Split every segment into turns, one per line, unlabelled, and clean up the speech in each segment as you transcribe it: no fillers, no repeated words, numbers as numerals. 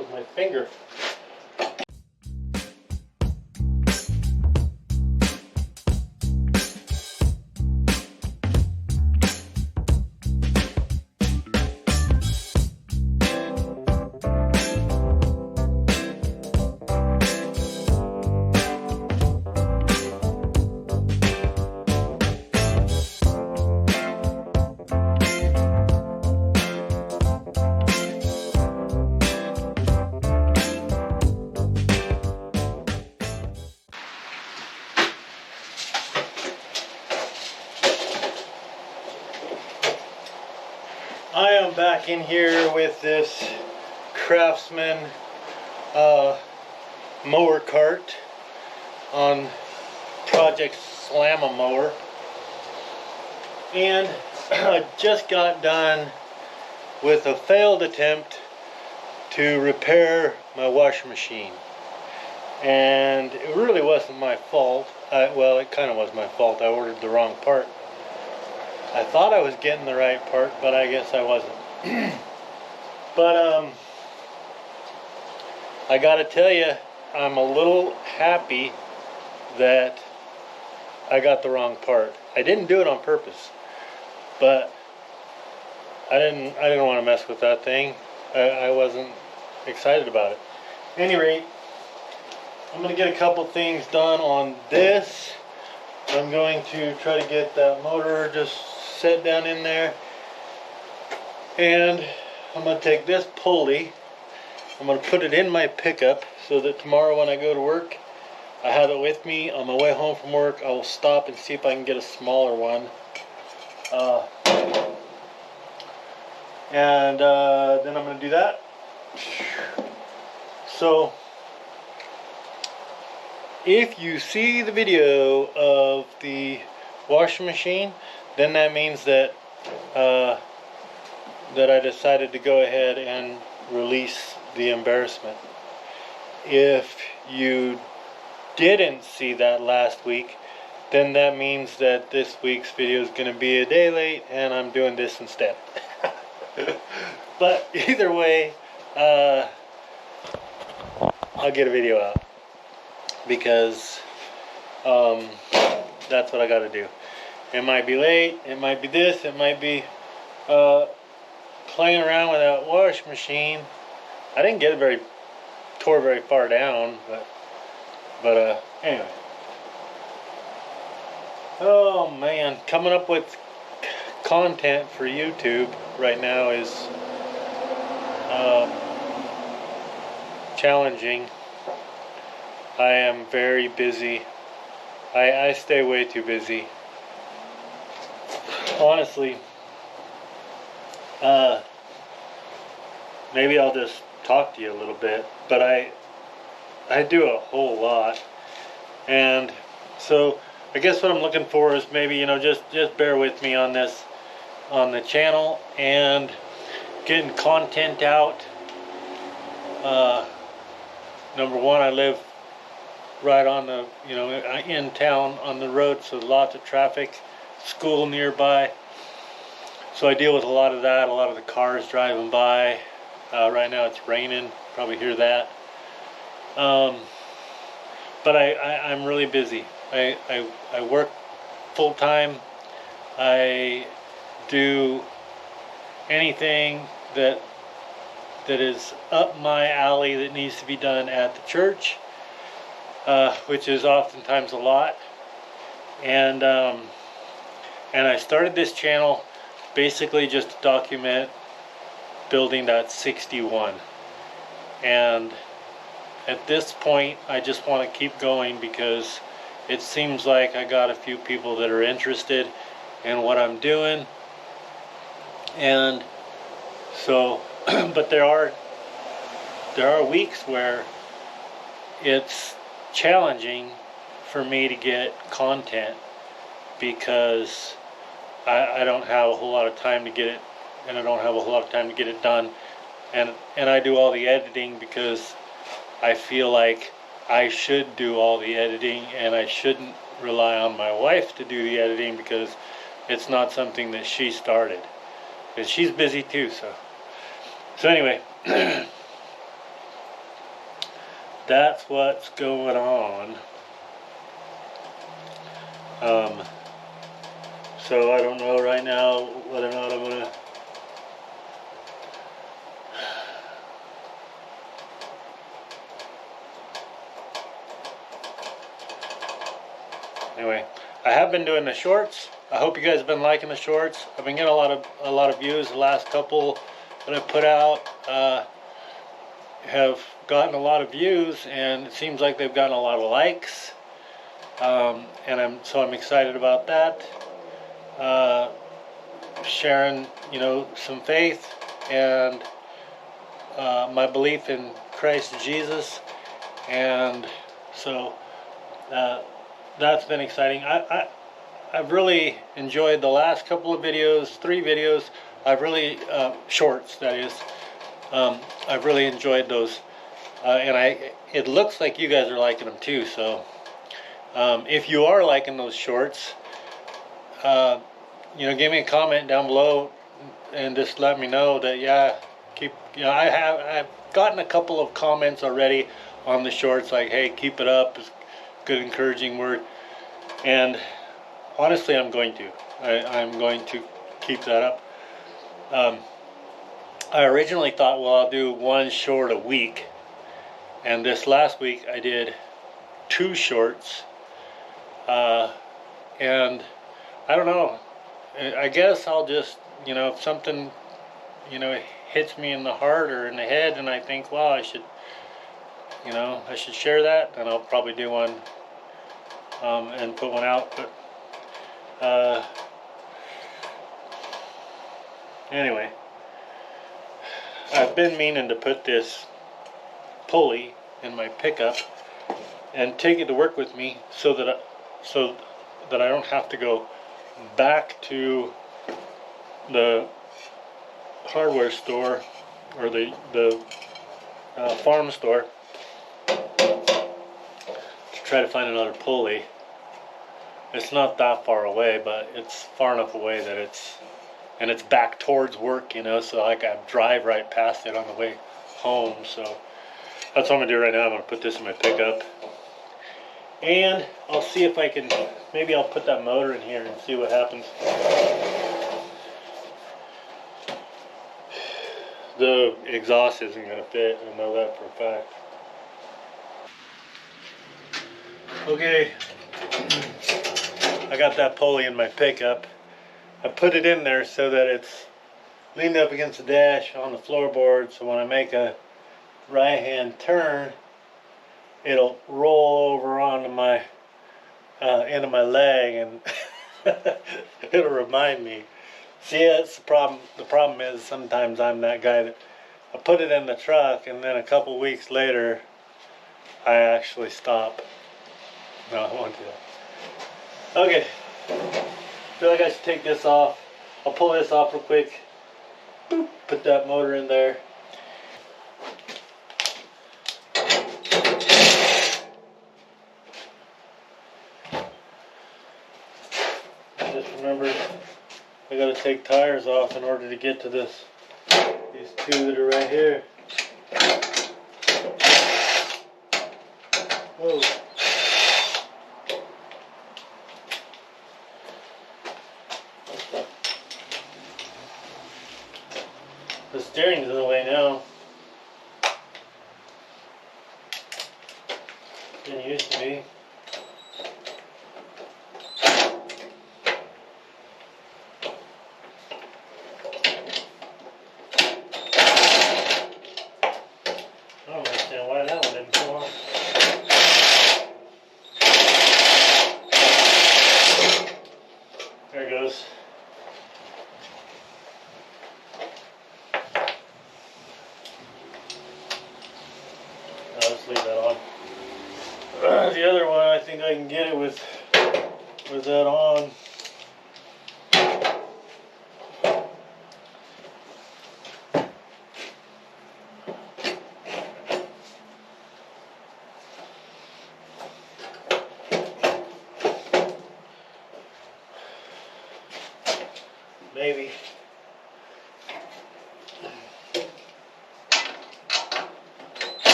was my finger. I am back in here with this Craftsman mower cart on project Slam-A-Mower, and I just got done with a failed attempt to repair my washing machine, and it really wasn't my fault. Well, it kind of was my fault. I ordered the wrong part. I thought I was getting the right part, but I guess I wasn't. But I gotta tell you, I'm a little happy that I got the wrong part. I didn't do it on purpose, but I didn't want to mess with that thing. I wasn't excited about it. At any rate, I'm gonna get a couple things done on this. I'm going to try to get that motor just set down in there, and I'm going to take this pulley, I'm going to put it in my pickup so that tomorrow when I go to work I have it with me. On my way home from work I will stop and see if I can get a smaller one, and then I'm going to do that. So if you see the video of the washing machine, then that means that that I decided to go ahead and release the embarrassment. If you didn't see that last week, then that means that this week's video is going to be a day late and I'm doing this instead. But either way, I'll get a video out, because that's what I got to do. It might be late, it might be this, it might be playing around with that washing machine. I didn't get it tore very far down, but anyway. Oh man, coming up with content for YouTube right now is challenging. I am very busy. I stay way too busy. Honestly, maybe I'll just talk to you a little bit, but I do a whole lot, and so I guess what I'm looking for is maybe, just bear with me on this, on the channel, and getting content out. Number one, I live right on the, in town on the road, so lots of traffic, school nearby, so I deal with a lot of that, a lot of the cars driving by. Right now it's raining, probably hear that. But I'm really busy. I work full time. I do anything that is up my alley that needs to be done at the church, which is oftentimes a lot. And I started this channel basically just to document building that 61. And at this point, I just want to keep going, because it seems like I got a few people that are interested in what I'm doing. And so, but there are weeks where it's challenging for me to get content, because I don't have a whole lot of time to get it, and I don't have a whole lot of time to get it done, and I do all the editing because I feel like I should do all the editing, and I shouldn't rely on my wife to do the editing, because it's not something that she started, because she's busy too. So anyway, that's what's going on. So I don't know right now whether or not I'm gonna. Anyway, I have been doing the shorts. I hope you guys have been liking the shorts. I've been getting a lot of views. The last couple that I put out have gotten a lot of views, and it seems like they've gotten a lot of likes. And I'm excited about that. Sharing, some faith and my belief in Christ Jesus, and so that's been exciting. I've really enjoyed the last couple of videos, 3 videos. I've really shorts, that is. I've really enjoyed those, and it looks like you guys are liking them too. So if you are liking those shorts, give me a comment down below and just let me know that I've gotten a couple of comments already on the shorts like, hey, keep it up. It's a good encouraging word, and honestly I'm going to keep that up. I originally thought, well, I'll do 1 short a week, and this last week I did 2 shorts, and I don't know, I guess I'll just, if something, hits me in the heart or in the head and I think, wow, I should share that, then I'll probably do one and put one out. But anyway, I've been meaning to put this pulley in my pickup and take it to work with me so that I don't have to go back to the hardware store or the farm store to try to find another pulley. It's not that far away, but it's far enough away that it's back towards work, so I can drive right past it on the way home. So that's what I'm gonna do right now. I'm gonna put this in my pickup, and I'll see if I can, maybe I'll put that motor in here and see what happens. The exhaust isn't going to fit, I know that for a fact. Okay, I got that pulley in my pickup. I put it in there so that it's leaned up against the dash on the floorboard, so when I make a right hand turn, it'll roll over onto my into my leg, and it'll remind me. See, that's the problem. The problem is sometimes I'm that guy that I put it in the truck and then a couple weeks later I actually stop. No, I won't do that. Okay, I feel like I should take this off. I'll pull this off real quick. Boop, put that motor in there. Just remember, I gotta take tires off in order to get to this. These 2 that are right here. Whoa. The steering's in the way now. Didn't used to be. I don't understand why that one didn't come off. There it goes. I'll just leave that on. The other one, I think I can get it with that on. Maybe.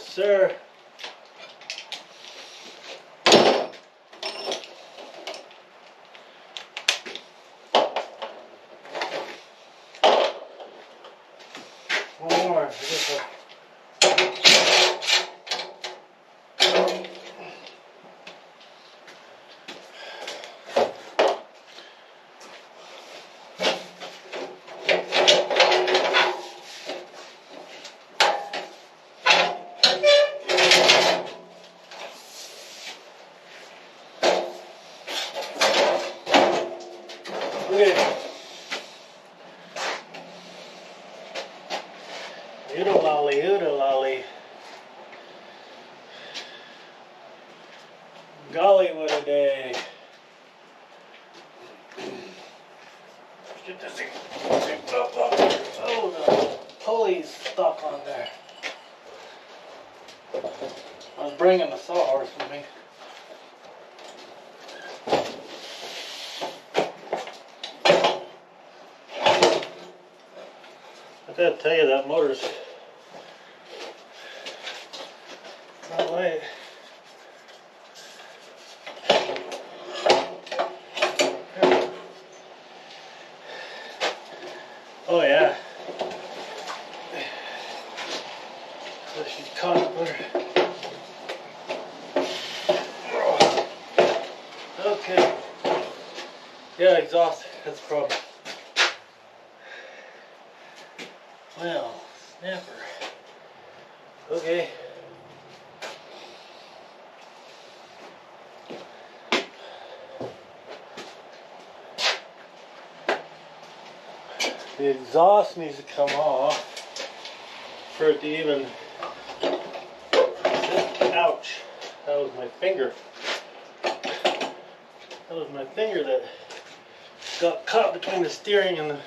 Yes, sir. One more. Okay. Oodle-lolly, oodle-lolly. Golly, what a day. Get this thing picked up. Oh, the pulley's stuck on there. I was bringing the sawhorse with me. I gotta tell you, that motor's not light. Oh yeah. So she's caught up with her. Okay. Yeah, exhaust. That's the problem. Well, snapper. Okay. The exhaust needs to come off for it to even. Ouch. That was my finger. That was my finger that got caught between the steering and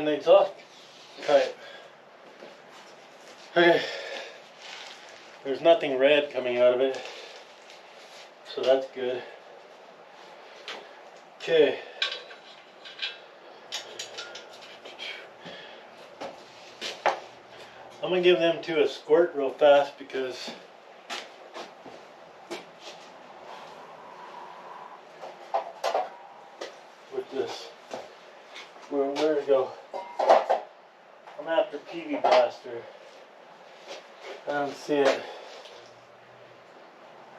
the exhaust pipe. Okay. There's nothing red coming out of it, so that's good. Okay. I'm gonna give them two a squirt real fast because with this, where'd it go? I'm after PV Blaster. I don't see it.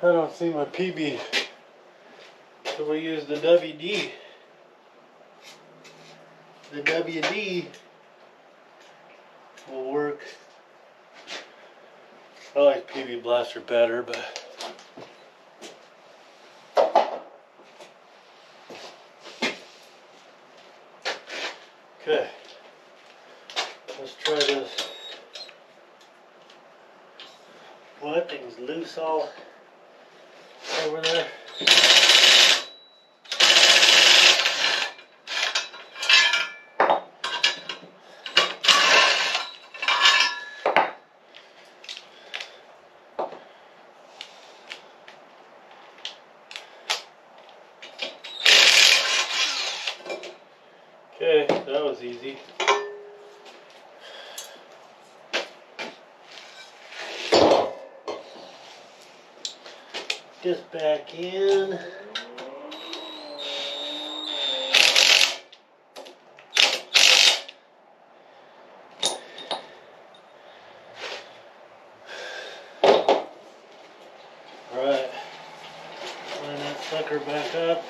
I don't see my PB. So we use the WD. The WD will work. I like PV Blaster better, but okay. Let's try this. Well, that thing's loose all over there. Okay, that was easy. This back in. Alright, line that sucker back up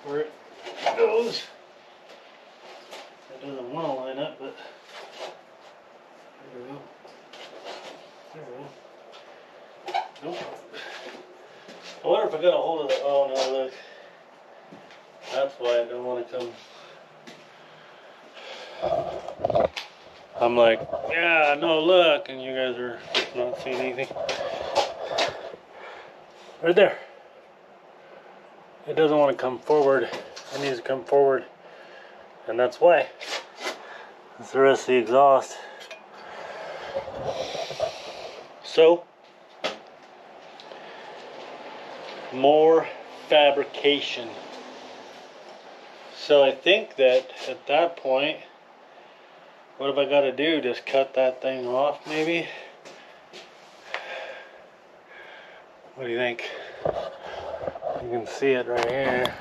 where it goes. It doesn't want to line up, but there we go. There we go. Nope. I wonder if I got a hold of the. Oh no, look. That's why I don't want to come. I'm like, yeah, no, look, and you guys are not seeing anything. Right there. It doesn't want to come forward. It needs to come forward. And that's why. That's the rest of the exhaust. So, more fabrication. So I think that at that point What have I got to do? Just cut that thing off, maybe? What do you think? You can see it right here.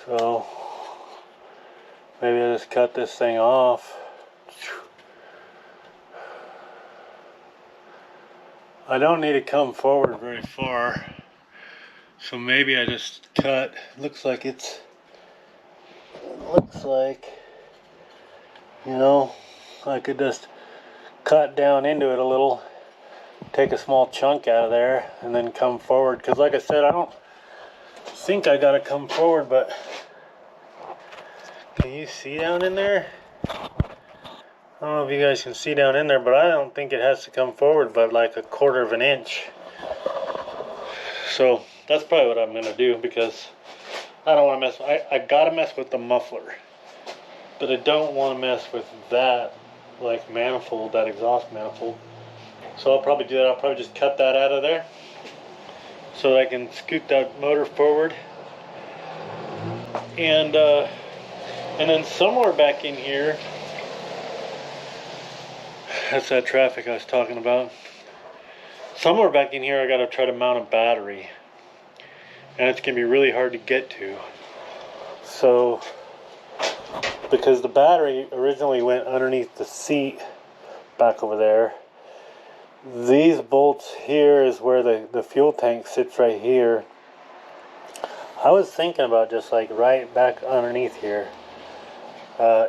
So, maybe I just cut this thing off. I don't need to come forward very far. So maybe I just cut. Looks like you know, I could just cut down into it a little, take a small chunk out of there, and then come forward. Because like I said, I don't think I gotta come forward, but can you see down in there? I don't know if you guys can see down in there, but I don't think it has to come forward but like a 1/4 of an inch. So that's probably what I'm gonna do, because I don't want to mess. I gotta mess with the muffler, but I don't want to mess with that like manifold, that exhaust manifold. So I'll probably do that. I'll probably just cut that out of there so that I can scoot that motor forward, and then somewhere back in here, that's that traffic I was talking about. Somewhere back in here I gotta try to mount a battery, and it's gonna be really hard to get to. So, because the battery originally went underneath the seat back over there, these bolts here is where the fuel tank sits, right here. I was thinking about just like right back underneath here,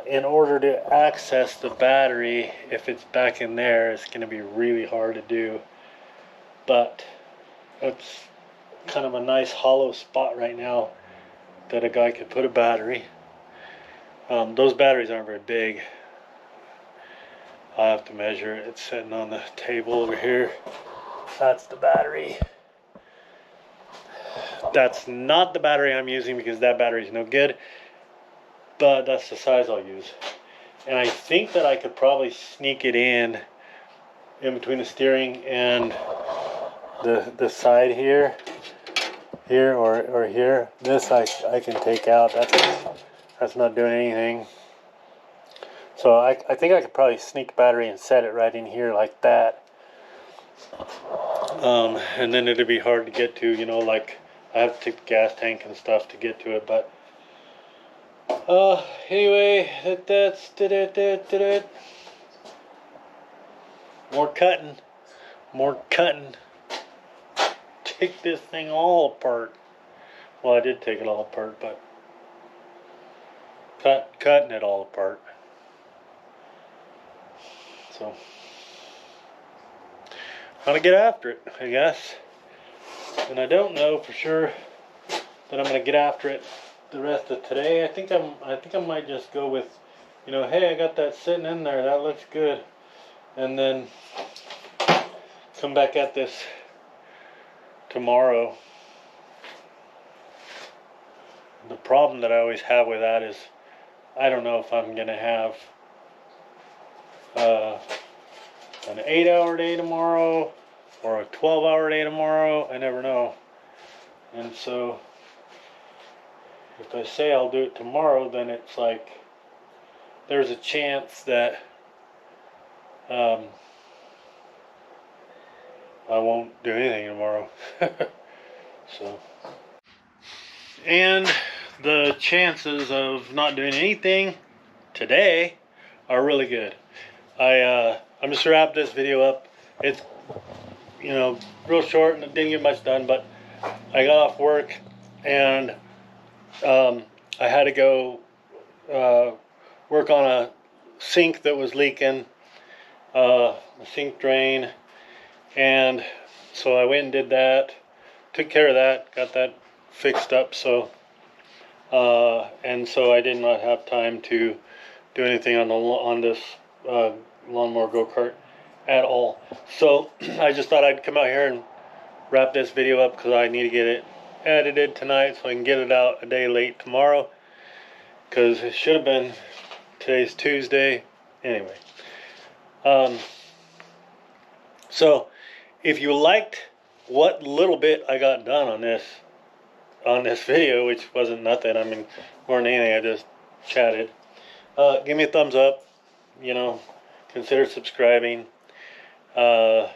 in order to access the battery. If it's back in there, it's going to be really hard to do, but it's kind of a nice hollow spot right now that a guy could put a battery. Those batteries aren't very big. I'll have to measure it. It's sitting on the table over here. That's the battery. That's not the battery I'm using, because that battery is no good, but that's the size I'll use. And I think that I could probably sneak it in between the steering and the side here or here. This I can take out. That's not doing anything. So I think I could probably sneak battery and set it right in here like that. And then it'd be hard to get to, you know, like I have to take the gas tank and stuff to get to it. But anyway, that's it. More cutting. Take this thing all apart. Well, I did take it all apart, but cutting it all apart. So I'm gonna get after it, I guess. And I don't know for sure that I'm gonna get after it the rest of today. I think I might just go with, you know, hey, I got that sitting in there, that looks good, and then come back at this tomorrow. The problem that I always have with that is I don't know if I'm gonna have an 8-hour day tomorrow or a 12-hour day tomorrow. I never know. And so if I say I'll do it tomorrow, then it's like there's a chance that I won't do anything tomorrow. So, and the chances of not doing anything today are really good. I'm just wrap this video up. It's, you know, real short and didn't get much done, but I got off work and I had to go work on a sink that was leaking, a sink drain, and so I went and did that, took care of that, got that fixed up. So and so I did not have time to do anything on this lawnmower go-kart at all. So I just thought I'd come out here and wrap this video up, because I need to get it edited tonight so I can get it out a day late tomorrow, because it should have been, today's Tuesday anyway. So if you liked what little bit I got done on this video, which wasn't nothing, I mean, more than anything, I just chatted, Give me a thumbs up. You know, consider subscribing. Uh,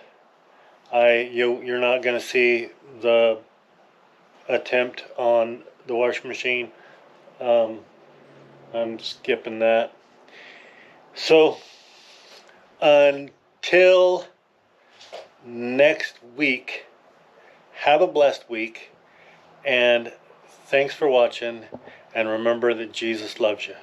you're not gonna see the attempt on the washing machine. Um, I'm skipping that. So until next week, have a blessed week, and thanks for watching. And remember that Jesus loves you.